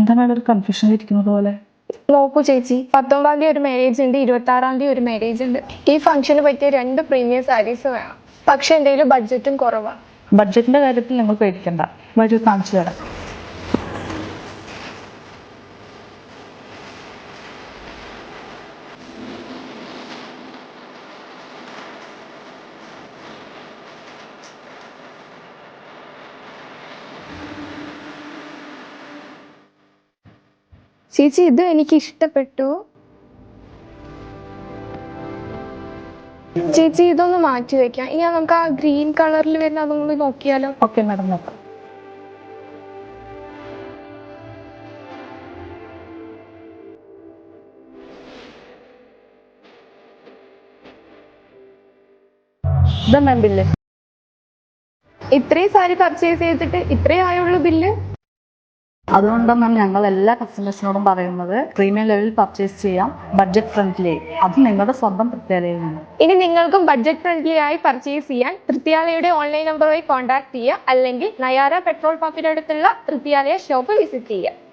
എന്താ മാഡം ഒരു കൺഫ്യൂഷൻ ഇരിക്കുന്നത് പോലെ? നോക്കൂ ചേച്ചി, 19-ാം തീയതി ഒരു മാരേജ് ഉണ്ട്, 26-ാം തീയതി ഒരു മാരേജ് ഉണ്ട്. ഈ ഫംഗ്ഷന് പറ്റിയ 2 പ്രീമിയം സാരീസ് വേണം. പക്ഷെ എൻ്റെ കയ്യിൽ ബഡ്ജറ്റും കുറവാണ്. ബഡ്ജറ്റിന്റെ കാര്യത്തിൽ നിങ്ങൾ പേടിക്കണ്ട, വരൂ കാണിച്ചു തരാം. ചേച്ചി, ഇത് എനിക്ക് ഇഷ്ടപ്പെട്ടു. ചേച്ചി, ഇതൊന്ന് മാറ്റി വെക്കാം. ഇനി നമുക്ക് ആ ഗ്രീൻ കളറിൽ വരുന്ന അതൊന്ന് നോക്കിയാലോ? ഓക്കെ മാഡം, നോക്കാം. ഇതാ മാം ബില്ല്. ഇത്രയും സാരി പർച്ചേസ് ചെയ്തിട്ട് ഇത്രയും ആയുള്ളൂ ബില്ല്? അതുകൊണ്ടാണ് മാം ഞങ്ങൾ എല്ലാ കസ്റ്റമേഴ്സിനോടും പറയുന്നത് പ്രീമിയം ലെവലിൽ പർച്ചേസ് ചെയ്യാം, ബഡ്ജറ്റ് ഫ്രണ്ട്ലി. അത് നിങ്ങളുടെ സ്വന്തം തൃപ്തിയാലയിൽ നിന്ന്. ഇനി നിങ്ങൾക്കും ബഡ്ജറ്റ് ഫ്രണ്ട്ലി ആയി പർച്ചേസ് ചെയ്യാൻ തൃപ്തിയാലയുടെ ഓൺലൈൻ നമ്പറുമായി കോൺടാക്ട് ചെയ്യുക, അല്ലെങ്കിൽ നയാര പെട്രോൾ പമ്പിനടുത്തുള്ള തൃപ്തിയാലയ ഷോപ്പ് വിസിറ്റ് ചെയ്യുക.